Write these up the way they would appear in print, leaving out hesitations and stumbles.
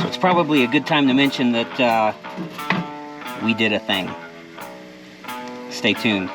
So it's probably a good time to mention that we did a thing. Stay tuned.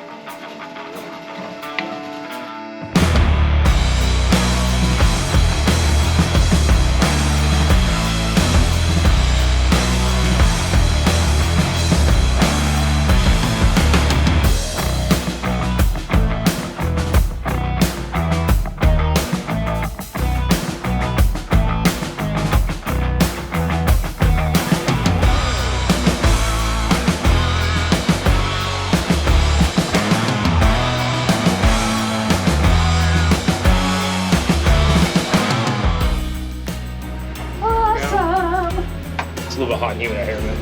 It's a little bit hot and humid out here, but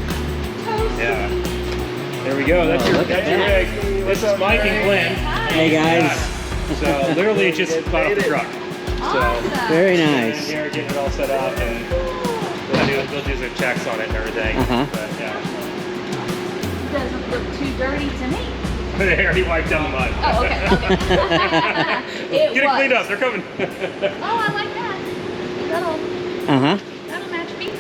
yeah. There we go. That's your rig. This is Mike and Glenn. Hey guys. So literally just got off the truck. So very nice. Here getting it all set up, and they'll do some checks on it and everything. But yeah. Doesn't look too dirty to me. They already wiped down the mud. Oh, okay. Get it cleaned up. They're coming. Oh, I like that. That'll match me.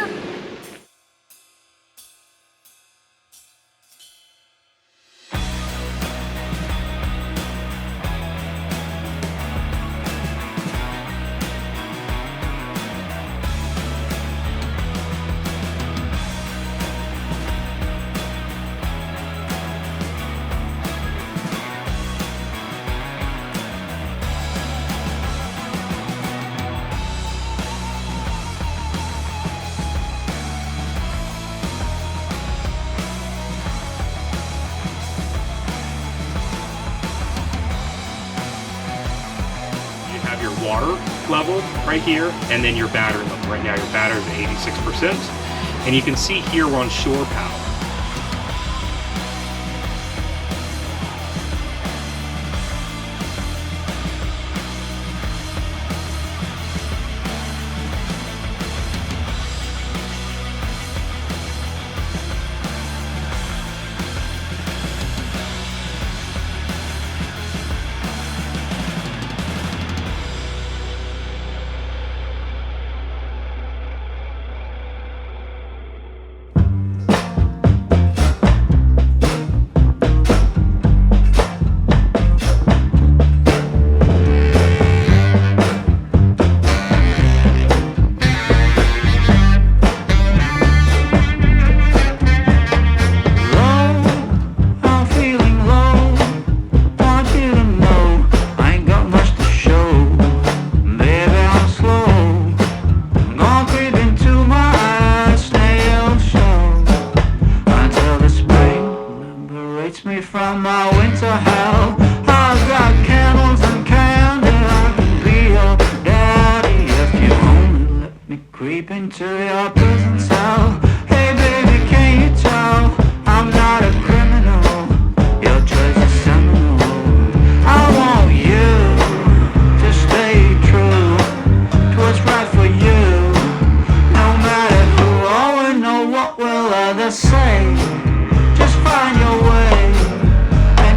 Your water level right here, and then your battery level. Right now your battery is at 86%, and you can see here we're on shore power. From my winter hell, I've got candles and candy. I can be your daddy if you only let me creep into your prison cell. Hey baby, can you tell I'm not a criminal? Your choice is seminal. I want you to stay true to what's right for you. No matter who or know what will others say. Just find your way.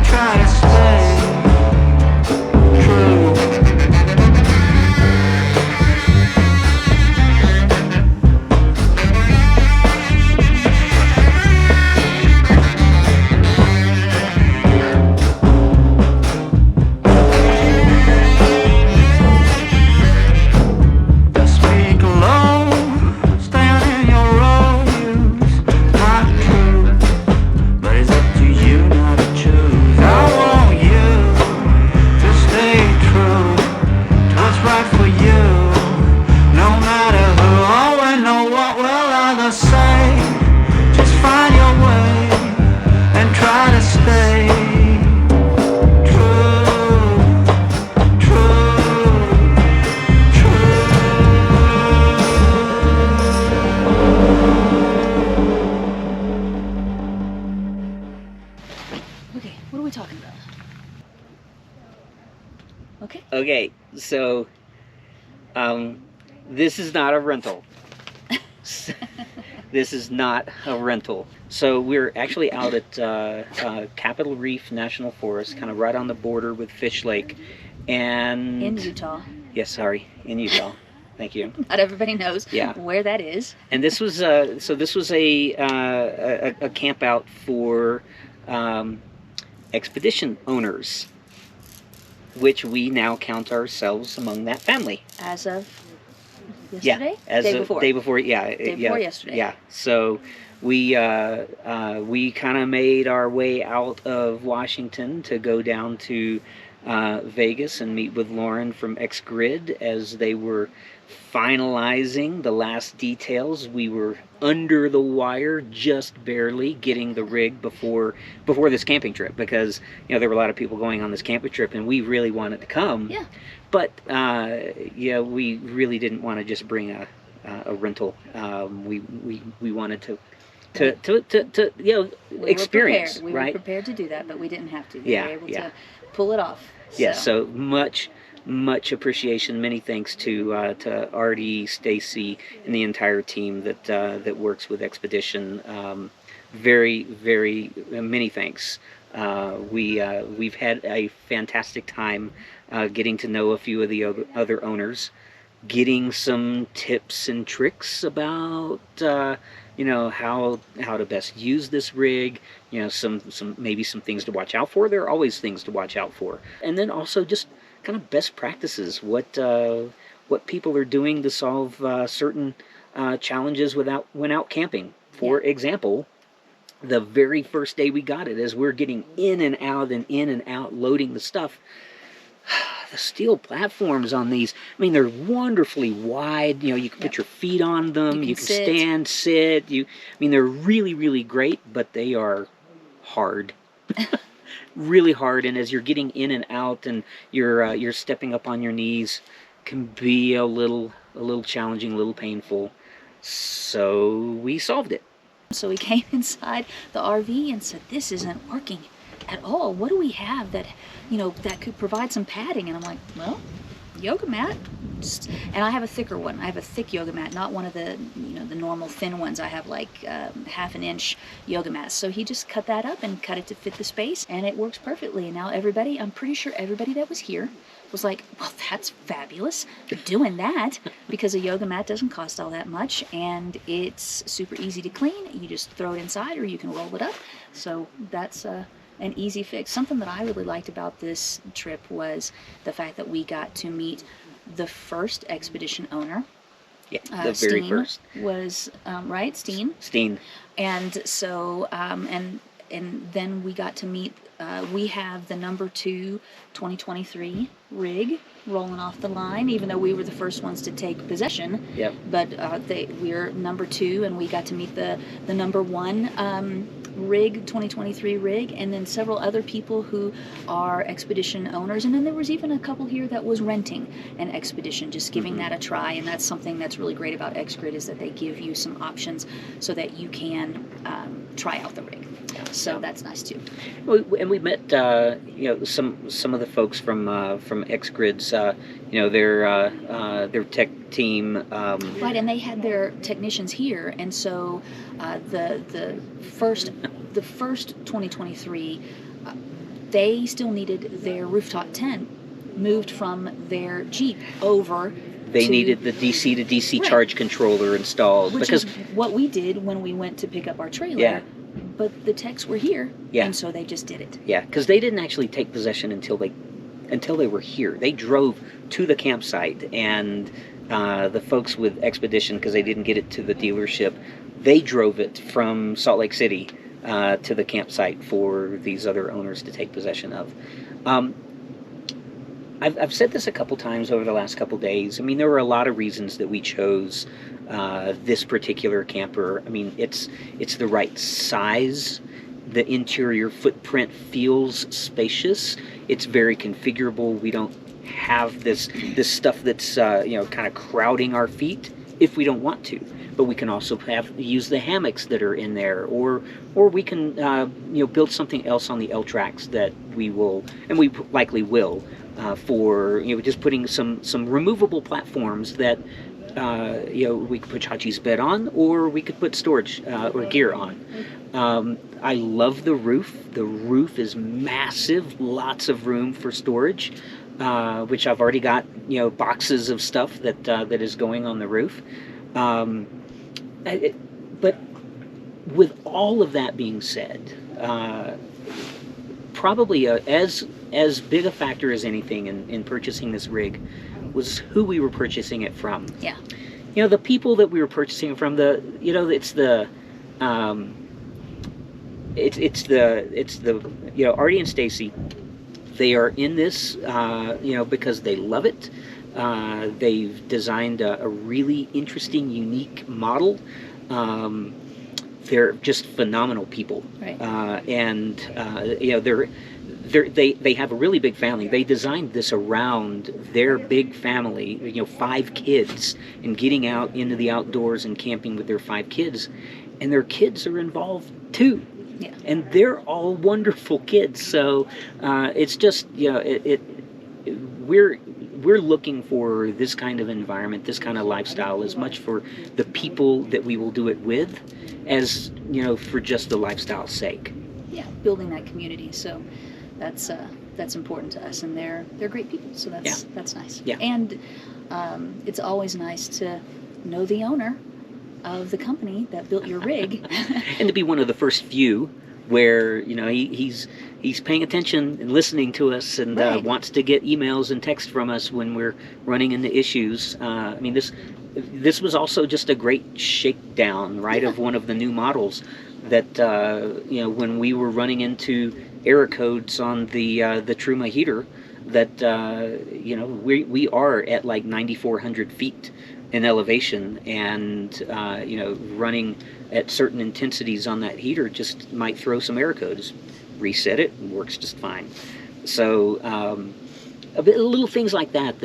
Try to stay true. Just speak low, stand in your role, use not true, but it's up to you not to choose. I want you to stay true to what's right for you. No matter who or when or what will others say. Just find your way and try to stay true, true, true. Okay, what are we talking about? Okay. Okay, so this is not a rental. This is not a rental. So we're actually out at Capitol Reef National Forest, kind of right on the border with Fish Lake, and In Utah. Yes, sorry, in Utah. Thank you. Not everybody knows Yeah. where that is. And this was this was a camp out for expedition owners, which we now count ourselves among that family. As of yesterday? Yeah, as Day of before. day before. Yeah, Day before yesterday. Yeah. So we kind of made our way out of Washington to go down to Vegas and meet with Lauren from X-Grid as they were finalizing the last details. We were under the wire, just barely getting the rig before this camping trip, because there were a lot of people going on this camping trip, and we really wanted to come. Yeah. But we really didn't want to just bring a rental. We wanted to experience. We right? were prepared to do that, but we didn't have to. Yeah, We were able yeah. to pull it off. Yeah, so much appreciation, many thanks to Artie, Stacy, and the entire team that works with Expedition. Very, very many thanks. We've had a fantastic time getting to know a few of the other owners, getting some tips and tricks about how to best use this rig. Maybe some things to watch out for. There are always things to watch out for, and then also just kind of best practices. What people are doing to solve certain challenges when out camping. For example, the very first day we got it, as we're getting in and out loading the stuff, the steel platforms on these, I mean, they're wonderfully wide. You can put your feet on them. You can stand, sit. They're really, really great, but they are hard. Really hard. And as you're getting in and out, and you're stepping up on your knees, can be a little challenging, a little painful. So we solved it. So we came inside the RV and said, this isn't working at all. What do we have that could provide some padding? And I'm like, well, yoga mat. And I have a thicker one. I have a thick yoga mat, not one of the the normal thin ones. I have like half an inch yoga mats. So he just cut that up and cut it to fit the space, and it works perfectly. And now I'm pretty sure everybody that was here was like, well, that's fabulous. You're doing that, because a yoga mat doesn't cost all that much, and it's super easy to clean. You just throw it inside, or you can roll it up. So that's an easy fix. Something that I really liked about this trip was the fact that we got to meet the first Expedition owner. Yeah, the very first was right, Steen. And so and then we got to meet. We have the number 2 2023 rig rolling off the line, even though we were the first ones to take possession. Yep. But we're number 2, and we got to meet the number 1 rig, 2023 rig, and then several other people who are Expedition owners. And then there was even a couple here that was renting an Expedition, just giving that a try. And that's something that's really great about X-Grid, is that they give you some options so that you can try out the rig. So that's nice too. And we met some of the folks from X-Grid's their tech team. Right, and they had their technicians here, and so the first 2023, they still needed their rooftop tent moved from their Jeep over. They needed the DC to DC charge controller installed, which is what we did when we went to pick up our trailer. Yeah. But the techs were here, yeah. And so they just did it. Yeah, because they didn't actually take possession until they were here. They drove to the campsite, and the folks with Expedition, because they didn't get it to the dealership, they drove it from Salt Lake City to the campsite for these other owners to take possession of. I've said this a couple times over the last couple days. I mean, there were a lot of reasons that we chose this particular camper. I mean, it's the right size. The interior footprint feels spacious. It's very configurable. We don't have this stuff that's kind of crowding our feet if we don't want to. But we can also use the hammocks that are in there, or we can build something else on the L tracks that we will, and we likely will, for just putting some removable platforms that we could put Chachi's bed on, or we could put storage or gear on. I love the roof. The roof is massive, lots of room for storage. which I've already got, boxes of stuff that is going on the roof. But with all of that being said, probably as big a factor as anything in purchasing this rig was who we were purchasing it from. Yeah. The people that we were purchasing it from, it's the Artie and Stacy. They are in this, because they love it. They've designed a really interesting, unique model. They're just phenomenal people, Right. They have a really big family. They designed this around their big family, 5 kids, and getting out into the outdoors and camping with their 5 kids, and their kids are involved too. Yeah. And they're all wonderful kids. So it's just, we're looking for this kind of environment, this kind of lifestyle, as much for the people that we will do it with, as for just the lifestyle's sake. Yeah, building that community. So that's important to us, and they're great people. So that's nice. Yeah. And it's always nice to know the owner of the company that built your rig. And to be one of the first few where he's paying attention and listening to us, and Right. wants to get emails and text from us when we're running into issues. This was also just a great shakedown, right, of one of the new models that when we were running into error codes on the Truma heater, that we are at like 9,400 feet in elevation, and running at certain intensities on that heater just might throw some error codes. Reset it, and works just fine. So little things like that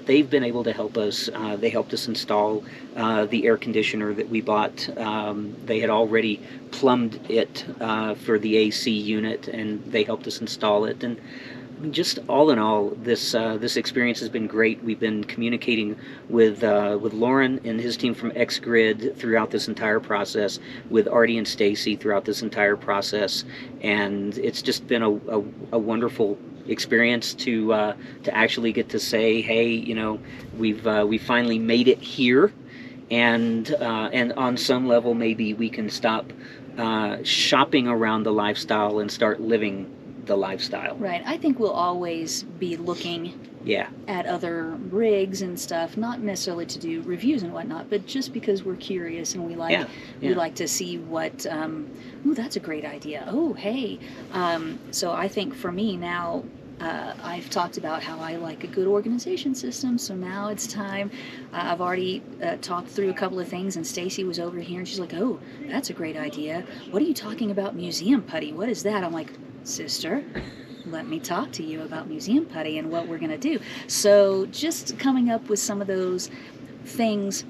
they've been able to help us. They helped us install the air conditioner that we bought. They had already plumbed it for the AC unit, and they helped us install it. And just all in all, this experience has been great. We've been communicating with Lauren and his team from X-Grid throughout this entire process, with Artie and Stacy throughout this entire process, and it's just been a wonderful experience to actually get to say, hey, we finally made it here, and on some level maybe we can stop shopping around the lifestyle and start living the lifestyle. Right. I think we'll always be looking at other rigs and stuff, not necessarily to do reviews and whatnot, but just because we're curious and we like to see what that's a great idea. Oh, hey. So I think for me now, I've talked about how I like a good organization system, so now it's time. I've already talked through a couple of things, and Stacy was over here and she's like, oh, that's a great idea. What are you talking about museum putty? What is that? I'm like, sister, let me talk to you about museum putty and what we're going to do. So just coming up with some of those things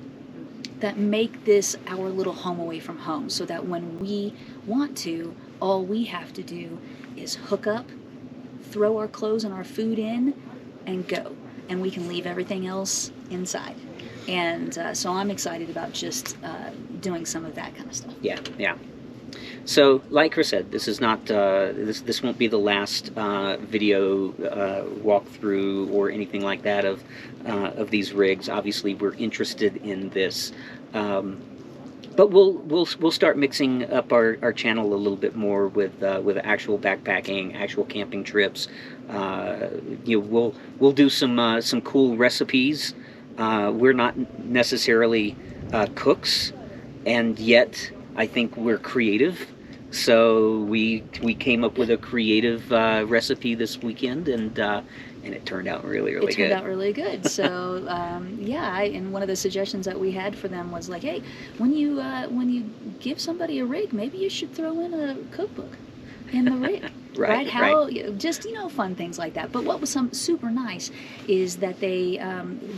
that make this our little home away from home, so that when we want to, all we have to do is hook up, throw our clothes and our food in, and go. And we can leave everything else inside. And so I'm excited about just doing some of that kind of stuff. Yeah. So, like Chris said, this is not this won't be the last video walkthrough or anything like that of these rigs. Obviously, we're interested in this, but we'll start mixing up our channel a little bit more with actual backpacking, actual camping trips. We'll do some cool recipes. We're not necessarily cooks, and yet I think we're creative. So we came up with a creative recipe this weekend, and it turned out really good. It turned out really good. So and one of the suggestions that we had for them was like, hey, when you give somebody a rig, maybe you should throw in a cookbook in the rig. right? How just fun things like that. But what was super nice is that they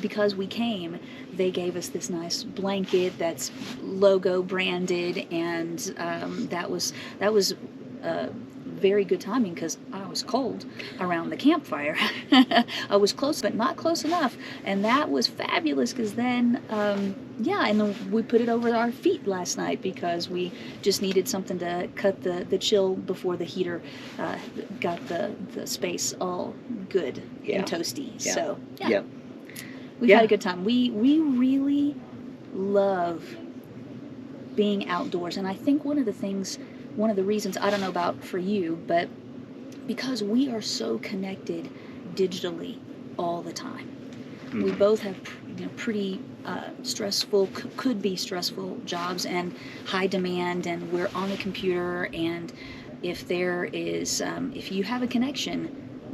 because we came, they gave us this nice blanket that's logo branded, and that was very good timing because I was cold around the campfire. I was close, but not close enough. And that was fabulous because then, yeah, and then we put it over our feet last night because we just needed something to cut the chill before the heater got the space all good and toasty. Yeah. So, yeah. Yep. We've had a good time. We really love being outdoors, and I think one of the reasons, I don't know about for you, but because we are so connected digitally all the time. We both have pretty stressful, could be stressful jobs and high demand, and we're on the computer, and if there is, if you have a connection,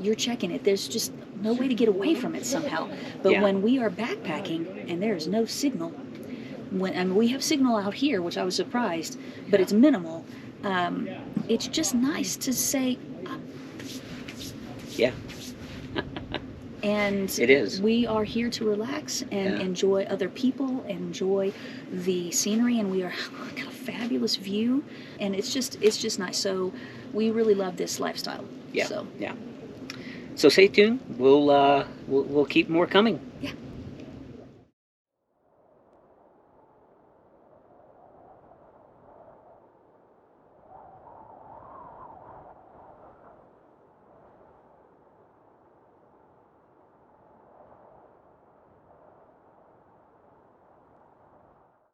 you're checking it. There's just no way to get away from it somehow. But when we are backpacking and there's no signal, we have signal out here, which I was surprised, but it's minimal. It's just nice to say, Yeah. and It is. we are here to relax and enjoy other people, enjoy the scenery, and we are got a fabulous view, and it's just nice. So we really love this lifestyle. Yeah. So. Yeah. So stay tuned. We'll keep more coming.